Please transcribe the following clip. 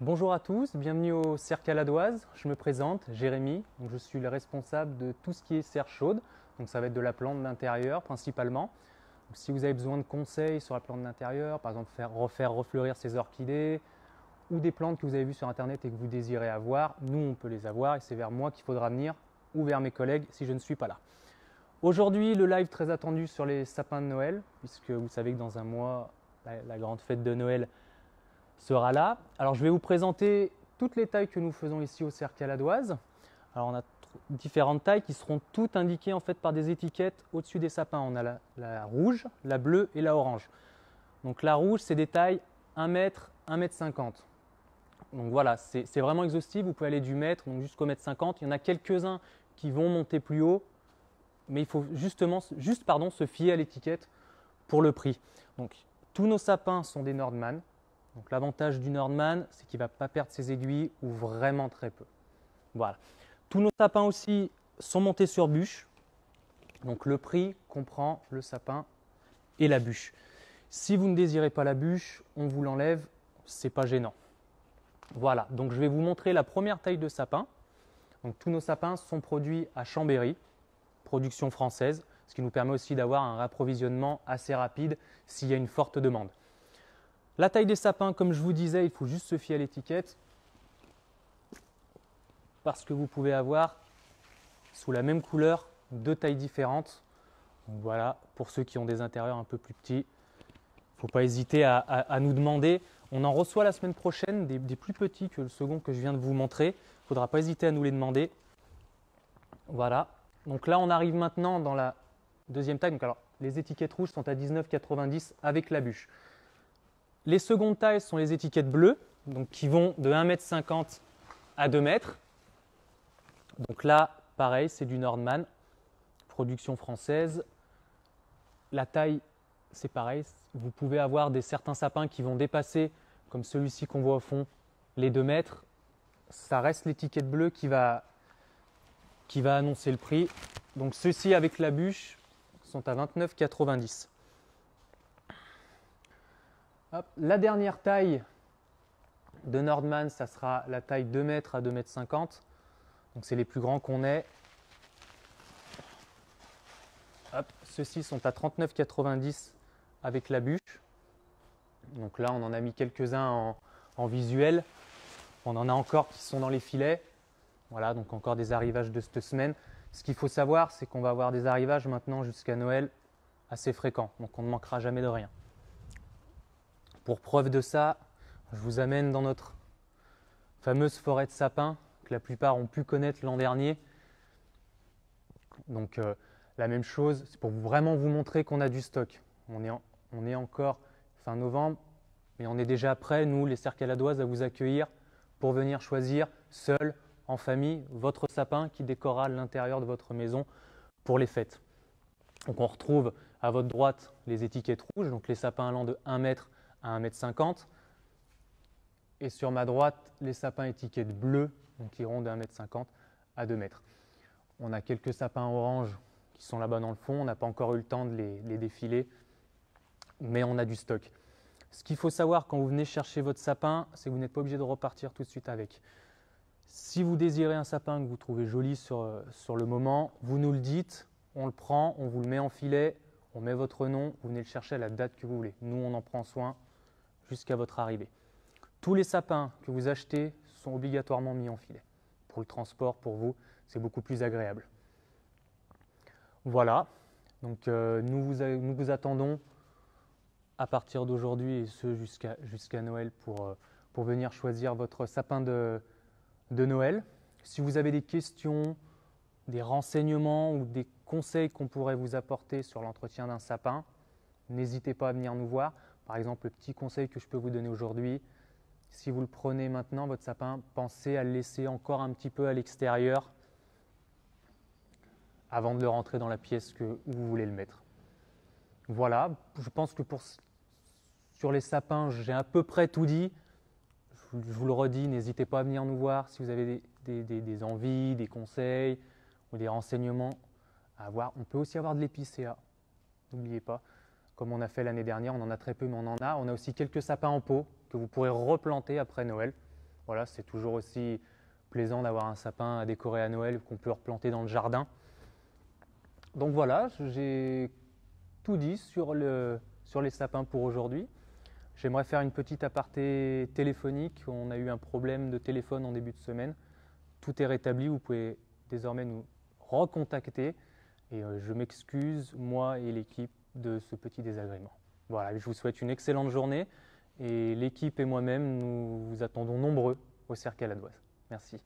Bonjour à tous, bienvenue au Serre Caladoise. Je me présente, Jérémy. Donc, je suis le responsable de tout ce qui est serre chaude. Donc, ça va être de la plante d'intérieur principalement. Donc, si vous avez besoin de conseils sur la plante d'intérieur, par exemple refaire refleurir ces orchidées ou des plantes que vous avez vues sur internet et que vous désirez avoir, nous on peut les avoir et c'est vers moi qu'il faudra venir ou vers mes collègues si je ne suis pas là. Aujourd'hui, le live très attendu sur les sapins de Noël, puisque vous savez que dans un mois, la grande fête de Noël sera là. Alors je vais vous présenter toutes les tailles que nous faisons ici au Serre Caladoise. Alors on a différentes tailles qui seront toutes indiquées en fait par des étiquettes au-dessus des sapins. On a la rouge, la bleue et la orange. Donc la rouge, c'est des tailles 1 mètre, 1 mètre 50. Donc voilà, c'est vraiment exhaustif. Vous pouvez aller du mètre jusqu'au mètre 50. Il y en a quelques-uns qui vont monter plus haut, mais il faut juste se fier à l'étiquette pour le prix. Donc tous nos sapins sont des Nordman. Donc l'avantage du Nordman, c'est qu'il ne va pas perdre ses aiguilles ou vraiment très peu. Voilà. Tous nos sapins aussi sont montés sur bûche. Donc le prix comprend le sapin et la bûche. Si vous ne désirez pas la bûche, on vous l'enlève, ce n'est pas gênant. Voilà, donc je vais vous montrer la première taille de sapin. Donc tous nos sapins sont produits à Chambéry, production française, ce qui nous permet aussi d'avoir un approvisionnement assez rapide s'il y a une forte demande. La taille des sapins, comme je vous disais, il faut juste se fier à l'étiquette parce que vous pouvez avoir sous la même couleur deux tailles différentes. Donc voilà, pour ceux qui ont des intérieurs un peu plus petits, il ne faut pas hésiter à nous demander. On en reçoit la semaine prochaine des plus petits que le second que je viens de vous montrer. Il ne faudra pas hésiter à nous les demander. Voilà, donc là on arrive maintenant dans la deuxième taille. Donc alors, les étiquettes rouges sont à 19,90 € avec la bûche. Les secondes tailles sont les étiquettes bleues, donc qui vont de 1,50 m à 2 m. Donc là, pareil, c'est du Nordman, production française. La taille, c'est pareil. Vous pouvez avoir certains sapins qui vont dépasser, comme celui-ci qu'on voit au fond, les 2 mètres. Ça reste l'étiquette bleue qui va annoncer le prix. Donc ceux-ci avec la bûche sont à 29,90 €. La dernière taille de Nordman, ça sera la taille 2 mètres à 2,50 m. Donc c'est les plus grands qu'on ait. Ceux-ci sont à 39,90 € avec la bûche. Donc là, on en a mis quelques-uns en visuel. On en a encore qui sont dans les filets. Voilà, donc encore des arrivages de cette semaine. Ce qu'il faut savoir, c'est qu'on va avoir des arrivages maintenant jusqu'à Noël assez fréquents. Donc on ne manquera jamais de rien. Pour preuve de ça, je vous amène dans notre fameuse forêt de sapins que la plupart ont pu connaître l'an dernier. Donc la même chose, c'est pour vraiment vous montrer qu'on a du stock. On est encore fin novembre, mais on est déjà prêt, nous les Serres Caladoises, à vous accueillir pour venir choisir seul, en famille, votre sapin qui décorera l'intérieur de votre maison pour les fêtes. Donc on retrouve à votre droite les étiquettes rouges, donc les sapins allant de 1 mètre à 1,50 m. Et sur ma droite, les sapins étiquettes bleues, donc qui iront de 1,50 m à 2 mètres. On a quelques sapins orange qui sont là-bas dans le fond. On n'a pas encore eu le temps de les défiler, mais on a du stock. Ce qu'il faut savoir quand vous venez chercher votre sapin, c'est que vous n'êtes pas obligé de repartir tout de suite avec. Si vous désirez un sapin que vous trouvez joli sur le moment, vous nous le dites, on le prend, on vous le met en filet, on met votre nom, vous venez le chercher à la date que vous voulez. Nous, on en prend soin jusqu'à votre arrivée. Tous les sapins que vous achetez sont obligatoirement mis en filet. Pour le transport, pour vous, c'est beaucoup plus agréable. Voilà, donc nous vous attendons à partir d'aujourd'hui et ce jusqu'à Noël pour venir choisir votre sapin de Noël. Si vous avez des questions, des renseignements ou des conseils qu'on pourrait vous apporter sur l'entretien d'un sapin, n'hésitez pas à venir nous voir. Par exemple, le petit conseil que je peux vous donner aujourd'hui, si vous le prenez maintenant, votre sapin, pensez à le laisser encore un petit peu à l'extérieur avant de le rentrer dans la pièce où vous voulez le mettre. Voilà, je pense que sur les sapins, j'ai à peu près tout dit. Je vous le redis, n'hésitez pas à venir nous voir si vous avez des envies, des conseils ou des renseignements à avoir. On peut aussi avoir de l'épicéa, n'oubliez pas. Comme on a fait l'année dernière, on en a très peu, mais on en a. On a aussi quelques sapins en pot que vous pourrez replanter après Noël. Voilà, c'est toujours aussi plaisant d'avoir un sapin à décorer à Noël qu'on peut replanter dans le jardin. Donc voilà, j'ai tout dit sur les sapins pour aujourd'hui. J'aimerais faire une petite aparté téléphonique. On a eu un problème de téléphone en début de semaine. Tout est rétabli, vous pouvez désormais nous recontacter. Et je m'excuse, moi et l'équipe, de ce petit désagrément. Voilà, je vous souhaite une excellente journée. Et l'équipe et moi-même, nous vous attendons nombreux au Cercle à la Doise. Merci.